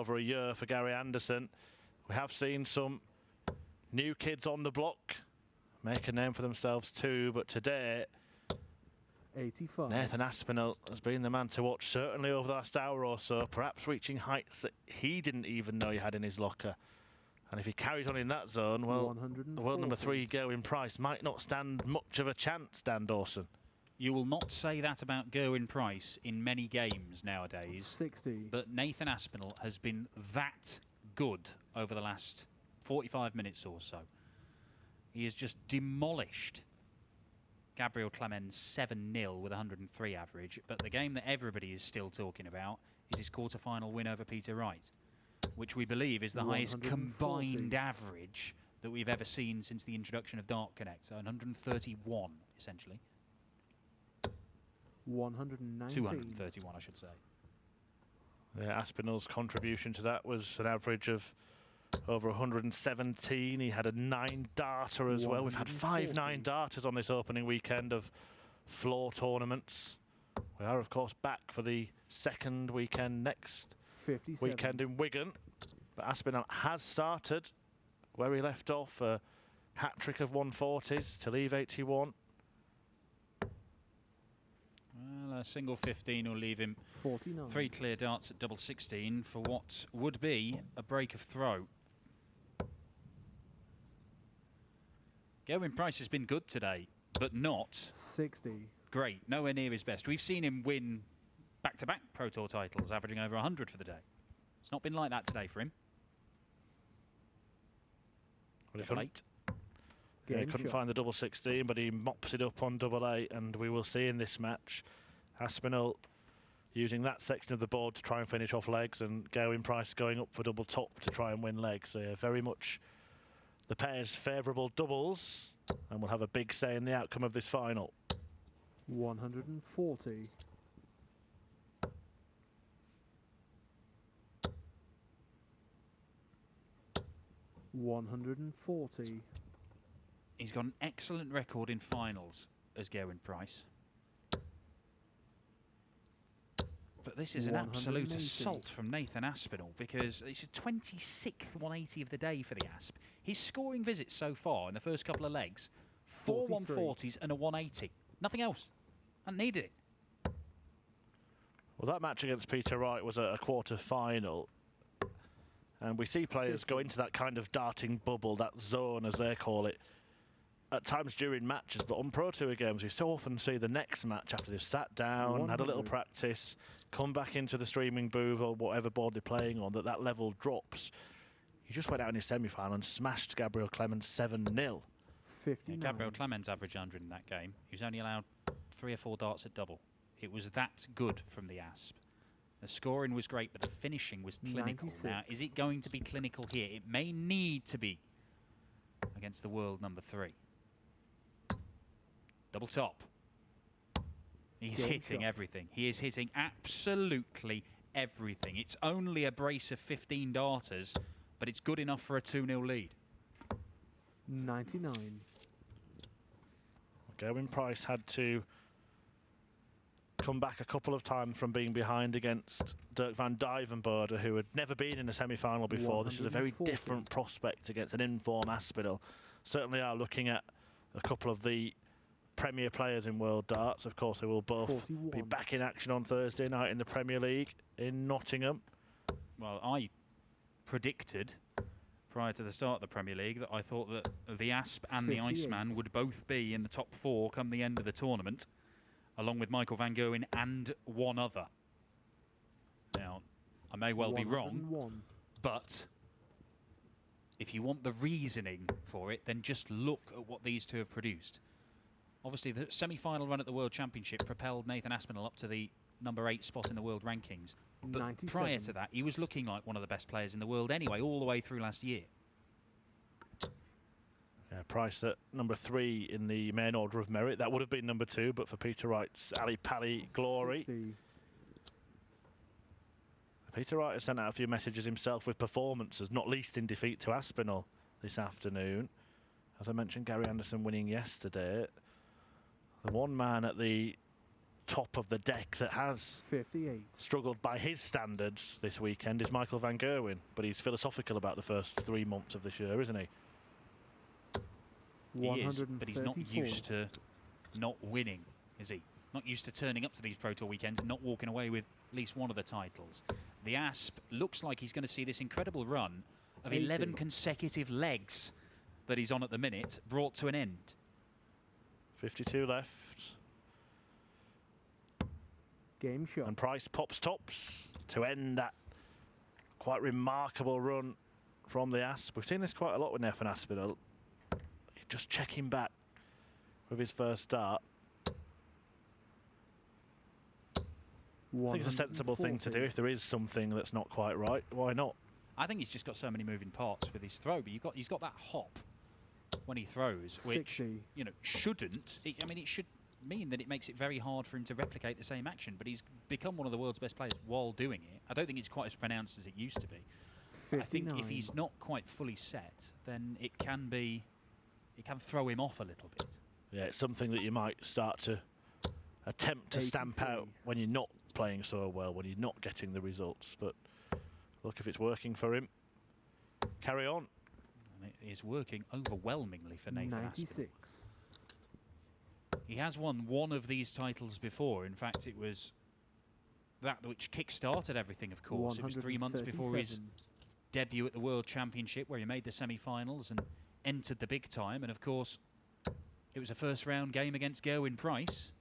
over a year for Gary Anderson. We have seen some new kids on the block make a name for themselves too, but today 85. Nathan Aspinall has been the man to watch, certainly over the last hour or so, perhaps reaching heights that he didn't even know he had in his locker. And if he carries on in that zone, well, the world number 3, Gerwyn Price, might not stand much of a chance, Dan Dawson. You will not say that about Gerwyn Price in many games nowadays. 60. But Nathan Aspinall has been that good over the last 45 minutes or so. He has just demolished Gabriel Clemens 7-0 with 103 average. But the game that everybody is still talking about is his quarter-final win over Peter Wright, which we believe is the highest combined average that we've ever seen since the introduction of Dart Connect. So 131, essentially. 119. 231, I should say. Yeah, Aspinall's contribution to that was an average of over 117. He had a 9-darter as well. We've had 5 9-darters on this opening weekend of floor tournaments. We are, of course, back for the second weekend next 57. weekend in Wigan. But Aspinall has started where he left off, a hat-trick of 140s to leave 81. Well, a single 15 will leave him 49. 3 clear darts at double 16 for what would be a break of throw. Gerwyn Price has been good today, but not 60. great. Nowhere near his best. We've seen him win back-to-back Pro Tour titles, averaging over 100 for the day. It's not been like that today for him. Well, he couldn't find the double 16, but he mops it up on double 8, and we will see in this match Aspinall using that section of the board to try and finish off legs, and Gerwyn Price going up for double top to try and win legs. Very much the pair's favourable doubles, and will have a big say in the outcome of this final. 140. $140. He's got an excellent record in finals as Gerwyn Price. But this is an absolute assault from Nathan Aspinall, because it's a 26th 180 of the day for the Asp. His scoring visits so far in the first couple of legs, 4 140s and a 180. Nothing else. I needed it. Well, that match against Peter Wright was a quarter-final. And we see players go into that kind of darting bubble, that zone as they call it, at times during matches. But on Pro Tour games, we so often see the next match after they've sat down, had a little practice, come back into the streaming booth or whatever board they're playing on, that level drops. He just went out in his semi-final and smashed Gabriel Clemens 7-0. Yeah, Gabriel Clemens averaged 100 in that game. He was only allowed 3 or 4 darts at double. It was that good from the Asp. The scoring was great, but the finishing was clinical. 96. Now, is it going to be clinical here? It may need to be against the world number 3. Double top. He's hitting everything. He is hitting absolutely everything. It's only a brace of 15 darters, but it's good enough for a 2-0 lead. 99. Gerwyn Price had to come back a couple of times from being behind against Dirk van Duijvenbode, who had never been in a semi-final before. This is a very different prospect against an in-form Aspinall. Certainly are looking at a couple of the Premier players in World Darts. Of course, they will both be back in action on Thursday night in the Premier League in Nottingham. Well, I predicted prior to the start of the Premier League that I thought that the Asp and the Iceman would both be in the top 4 come the end of the tournament, along with Michael van Gerwen and one other. Now, I may well be wrong, but if you want the reasoning for it, then just look at what these two have produced. Obviously, the semi-final run at the World Championship propelled Nathan Aspinall up to the number 8 spot in the world rankings. But 97. Prior to that, he was looking like one of the best players in the world anyway, all the way through last year. Yeah, Price at number 3 in the main order of merit. That would have been number 2, but for Peter Wright's Ali Pali glory. 60. Peter Wright has sent out a few messages himself with performances, not least in defeat to Aspinall this afternoon. As I mentioned, Gary Anderson winning yesterday. The one man at the top of the deck that has 58. struggled by his standards this weekend is Michael van Gerwen, but he's philosophical about the first 3 months of this year, isn't he? He is, but he's not used to not winning, is he? Not used to turning up to these Pro Tour weekends and not walking away with at least one of the titles. The Asp looks like he's going to see this incredible run of 11 consecutive legs that he's on at the minute brought to an end. 52 left. Game shot. And Price pops tops to end that quite remarkable run from the Asp. We've seen this quite a lot with Nathan Aspinall. Just checking back with his first start. I think it's a sensible thing to do. If there is something that's not quite right, why not? I think he's just got so many moving parts with his throw, but he's got that hop when he throws, which 60. you know shouldn't. I mean, it should mean that it makes it very hard for him to replicate the same action. But he's become one of the world's best players while doing it. I don't think it's quite as pronounced as it used to be. 59. I think if he's not quite fully set, then it can throw him off a little bit. Yeah, it's something that you might start to attempt to stamp out when you're not playing so well, when you're not getting the results. But look, if it's working for him, carry on. And it is working overwhelmingly for Nathan 96. Aspinall. He has won one of these titles before. In fact, it was that which kick-started everything, of course. It was 3 months before his debut at the World Championship, where he made the semi-finals and entered the big time. And, of course, it was a first-round game against Gerwyn Price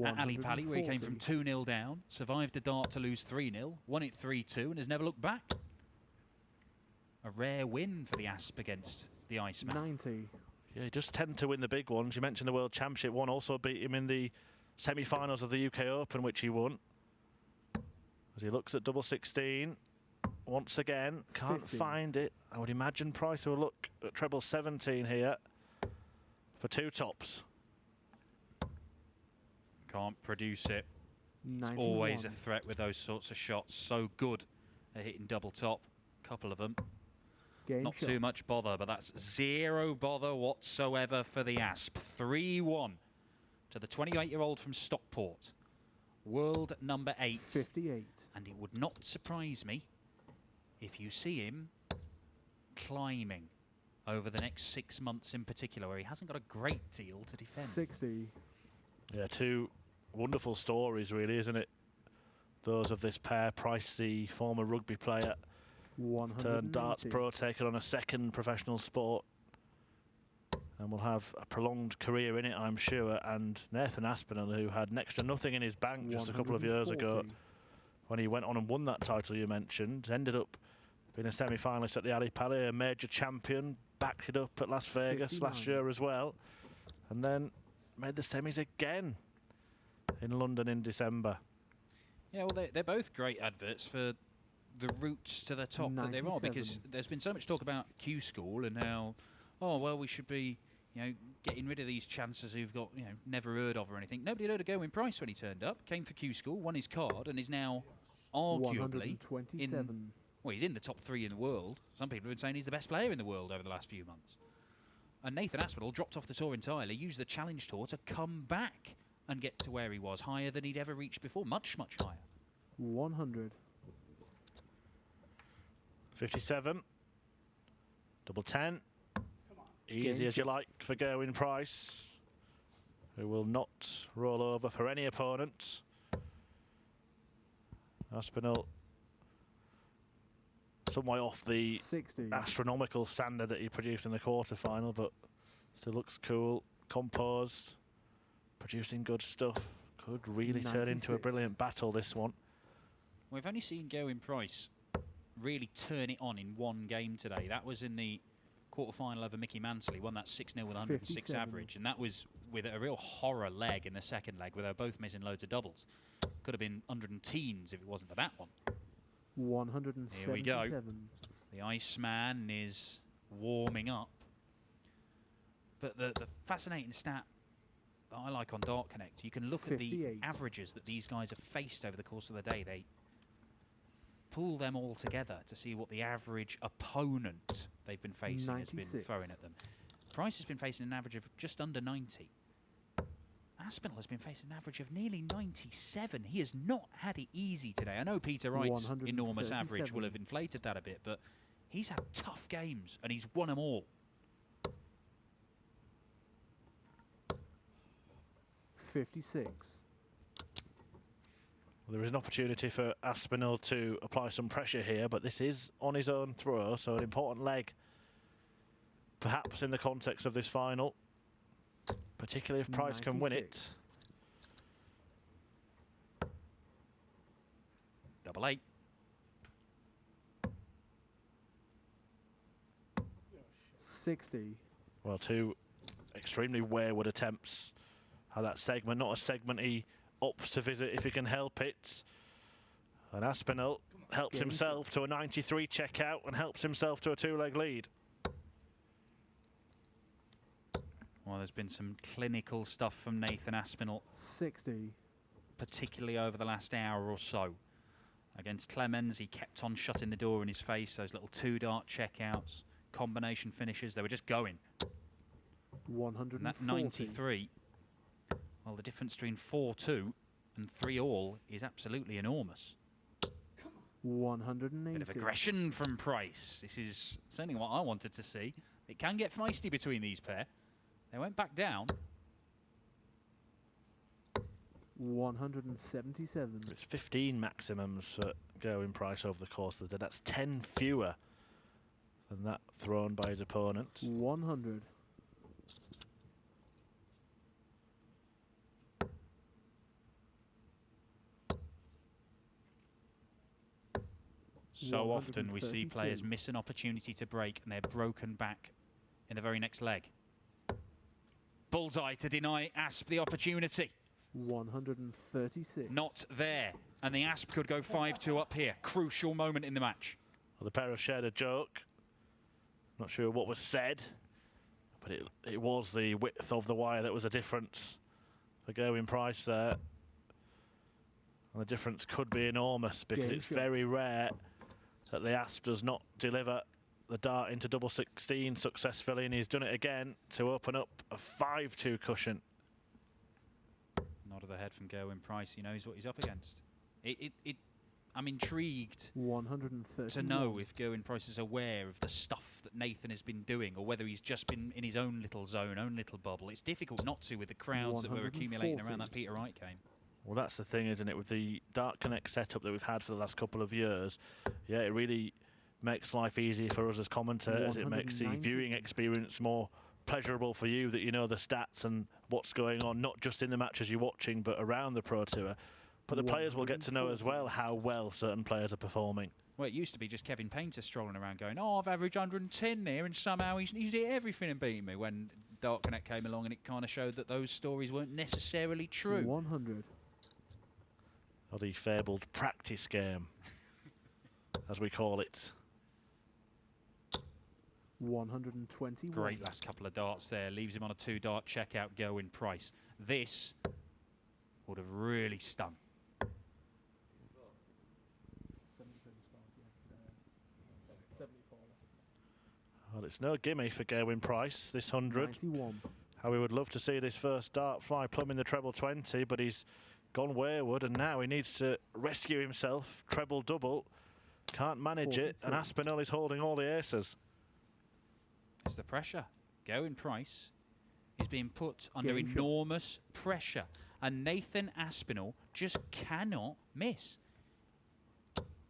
at Ali Pali, where he came from 2-0 down, survived the dart to lose 3-0, won it 3-2, and has never looked back. A rare win for the Asp against the Iceman. 90. Yeah, he does tend to win the big ones. You mentioned the World Championship one, also beat him in the semi-finals of the UK Open, which he won. As he looks at double 16, once again, can't 50. find it. I would imagine Price will look at treble 17 here for 2 tops. Can't produce it. 91. It's always a threat with those sorts of shots. So good at hitting double top. Couple of them. Game Not shot. too much bother, but that's zero bother whatsoever for the Asp. 3-1 to the 28-year-old from Stockport. World number 8. 58. And it would not surprise me if you see him climbing over the next 6 months in particular, where he hasn't got a great deal to defend. 60. Yeah, 2 wonderful stories, really, isn't it? Those of this pair. Price, the former rugby player, turned darts pro, taken on a second professional sport, and will have a prolonged career in it, I'm sure. And Nathan Aspinall, who had next to nothing in his bank just a couple of years ago, when he went on and won that title you mentioned, ended up being a semi-finalist at the Ali Pali, a major champion, backed it up at Las Vegas 59. last year as well, and then made the semis again in London in December. Yeah, well, they're both great adverts for the routes to the top that there are, because there's been so much talk about Q School and how, oh, well, we should be, you know, getting rid of these chances who've got, you know, never heard of or anything. Nobody had heard of Gerwyn Price when he turned up, came for Q School, won his card, and is now arguably well, he's in the top 3 in the world. Some people have been saying he's the best player in the world over the last few months. And Nathan Aspinall dropped off the tour entirely, used the Challenge Tour to come back and get to where he was, higher than he'd ever reached before, much, much higher. 100. 57. Double 10. Easy as you like for Gerwyn Price, who will not roll over for any opponent. Aspinall some way off the 60. astronomical standard that he produced in the quarter-final, but still looks cool, composed, producing good stuff. Could really turn into a brilliant battle, this one. We've only seen Gerwyn Price really turn it on in one game today. That was in the quarter-final over Mickey Mansell. He won that 6-0 with 106 57. average, and that was with a real horror leg in the second leg, where they were both missing loads of doubles. Could have been 100-teens if it wasn't for that one. 177. Here we go. The Iceman is warming up. But the fascinating stat that I like on Dart Connect, you can look at the averages that these guys have faced over the course of the day. They pull them all together to see what the average opponent they've been facing 96. has been throwing at them. Price has been facing an average of just under 90. Aspinall has been facing an average of nearly 97. He has not had it easy today. I know Peter Wright's enormous average will have inflated that a bit, but he's had tough games and he's won them all. 56. Well, there is an opportunity for Aspinall to apply some pressure here, but this is on his own throw, so an important leg, perhaps in the context of this final, particularly if Price can win it. 88. Well, two extremely wayward attempts. How that segment, not a segment he opts to visit if he can help it. And Aspinall helps himself to a 93 checkout and helps himself to a two-leg lead. Well, there's been some clinical stuff from Nathan Aspinall. 60. Particularly over the last hour or so. Against Clemens, he kept on shutting the door in his face. Those little two-dart checkouts, combination finishes, they were just going. 140. And that 93, well, the difference between 4-2 and 3-all is absolutely enormous. 180. Bit of aggression from Price. This is certainly what I wanted to see. It can get feisty between these pair. They went back down. 177. It's 15 maximums for Gerwyn Price over the course of the day. That's 10 fewer than that thrown by his opponent. 100. So often we see players miss an opportunity to break and they're broken back in the very next leg. Bullseye to deny Asp the opportunity. 136. Not there. And the Asp could go 5-2 up here. Crucial moment in the match. Well, the pair have shared a joke. Not sure what was said, but it was the width of the wire that was a difference for Gerwyn Price there. And the difference could be enormous because it's very rare that the Asp does not deliver the dart into double 16 successfully, and he's done it again to open up a 5-2 cushion. Nod of the head from Gerwyn Price. He knows what he's up against. I'm intrigued 130 to know if Gerwyn Price is aware of the stuff that Nathan has been doing, or whether he's just been in his own little zone, own little bubble. It's difficult not to with the crowds that were accumulating around that Peter Wright game. Well, that's the thing, isn't it? With the Dart Connect setup that we've had for the last couple of years, yeah, it really makes life easier for us as commentators. It makes the viewing experience more pleasurable for you, that you know the stats and what's going on, not just in the matches you're watching, but around the Pro Tour. But the players will get to know as well how well certain players are performing. Well, it used to be just Kevin Painter strolling around going, oh, I've averaged 110 there, and somehow he's hit everything and beaten me, when Dart Connect came along and it kind of showed that those stories weren't necessarily true. 100. Or the fabled practice game, as we call it. 121. Great last couple of darts there. Leaves him on a two-dart checkout, Gerwyn Price. This would have really stung. Well, it's no gimme for Gerwyn Price, this 100. 91. How we would love to see this first dart fly plumbing the treble 20, but he's gone wayward, and now he needs to rescue himself. Treble double, can't manage 42. it, and Aspinall is holding all the aces. It's the pressure. Gerwyn Price is being put under enormous pressure, and Nathan Aspinall just cannot miss.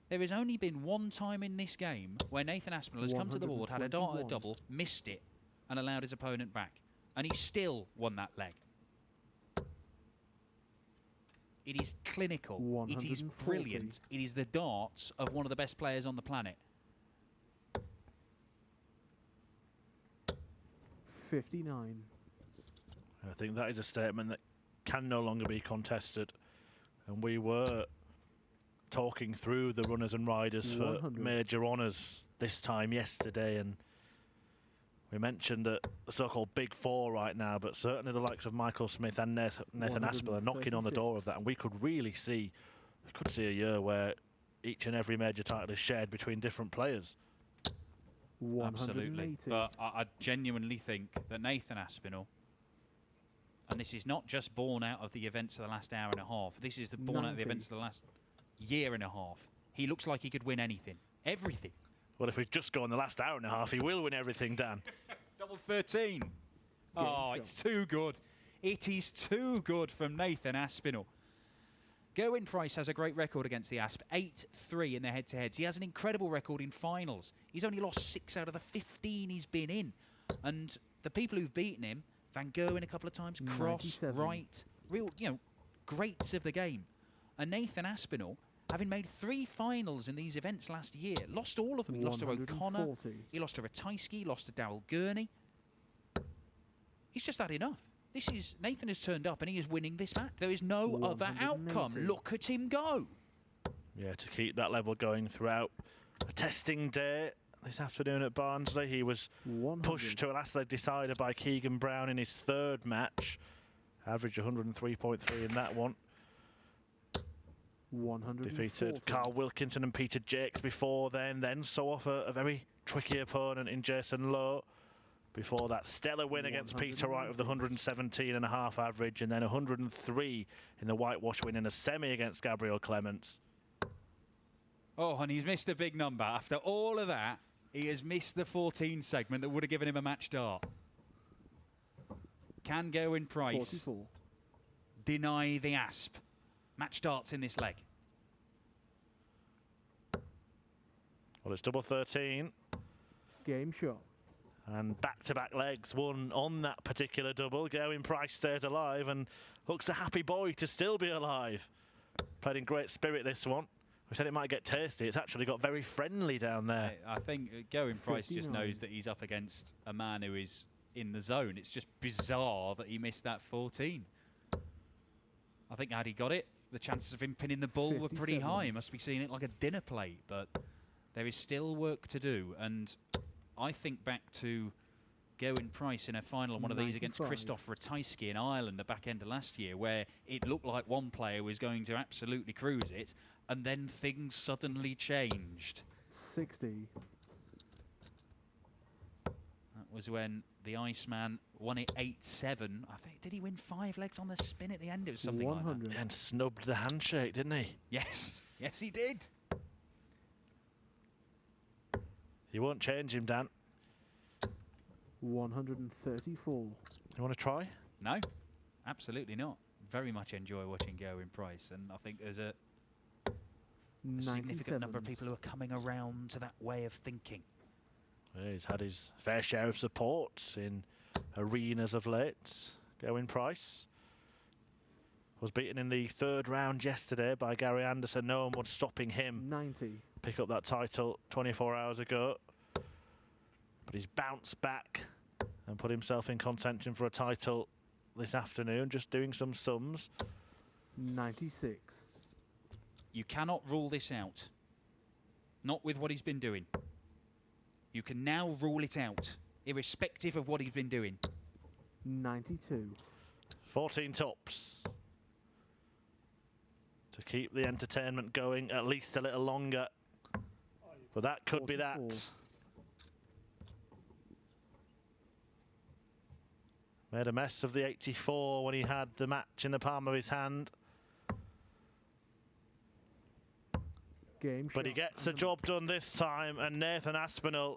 There has only been one time in this game where Nathan Aspinall has come to the board, had a dart at a double, missed it, and allowed his opponent back, and he still won that leg. It is clinical. It is brilliant. It is the darts of one of the best players on the planet. 59. I think that is a statement that can no longer be contested. And we were talking through the runners and riders for major honours this time yesterday, and we mentioned that the so-called Big Four right now, but certainly the likes of Michael Smith and Nathan Aspinall are knocking on the door of that, and we could really see, a year where each and every major title is shared between different players. Absolutely. But I genuinely think that Nathan Aspinall And this is not just born out of the events of the last hour and a half. This is born out of the 90. events of the last year and a half. He looks like he could win anything. Everything. Well, if we just go on the last hour and a half, he will win everything, Dan. Double 13. Oh, it's too good. It is too good from Nathan Aspinall. Gerwyn Price has a great record against the Asp. 8-3 in the head-to-heads. He has an incredible record in finals. He's only lost 6 out of the 15 he's been in. And the people who've beaten him, Van Gerwen a couple of times, Cross, 97. Wright, real, greats of the game. And Nathan Aspinall, having made 3 finals in these events last year, lost all of them. He lost to O'Connor, 140. he lost to Ratajski, lost to Darryl Gurney. He's just had enough. Nathan has turned up and he is winning this match. There is no other outcome. Look at him go. Yeah, to keep that level going throughout a testing day this afternoon at Barnsley. He was 100. pushed to a last leg decider by Keegan Brown in his 3rd match. Averaged 103.3 in that one. 140. Defeated Carl Wilkinson and Peter Jakes before then saw off a very tricky opponent in Jason Lowe. Before that stellar win against Peter Wright with the 117.5 average, and then 103 in the whitewash win in a semi against Gabriel Clements. Oh, and he's missed a big number. After all of that, he has missed the 14 segment that would have given him a match dart. Can Gerwyn Price 44. deny the Asp match darts in this leg? Well, it's double 13. Game shot. And back-to-back legs won on that particular double. Gerwyn Price stays alive and looks a happy boy to still be alive. Played in great spirit this one. We said it might get tasty. It's actually got very friendly down there. I think Gerwyn Price 59. just knows that he's up against a man who is in the zone. It's just bizarre that he missed that 14. I think had he got it, the chances of him pinning the ball were pretty 57. high. He must be seeing it like a dinner plate, but there is still work to do. And I think back to Gerwyn Price in a final on one of these against 95. Christoph Ratajski in Ireland the back end of last year, where it looked like one player was going to absolutely cruise it, and then things suddenly changed. 60. That was when the Iceman won it 8-7. I think, did he win 5 legs on the spin at the end? It was something like 100. that. And snubbed the handshake, didn't he? Yes, yes he did. You won't change him, Dan. 134. You want to try? No, absolutely not. Very much enjoy watching Gerwyn Price, and I think there's a significant number of 97. people who are coming around to that way of thinking. Yeah, he's had his fair share of support in arenas of late. Gerwyn Price was beaten in the 3rd round yesterday by Gary Anderson. No one was stopping him 90. pick up that title 24 hours ago. But he's bounced back and put himself in contention for a title this afternoon, just doing some sums. 96. You cannot rule this out. Not with what he's been doing. You can now rule it out, irrespective of what he's been doing. 92. 14 tops to keep the entertainment going at least a little longer. But that could be that. 44. Made a mess of the 84 when he had the match in the palm of his hand. Game But he shot. gets the job done this time, and Nathan Aspinall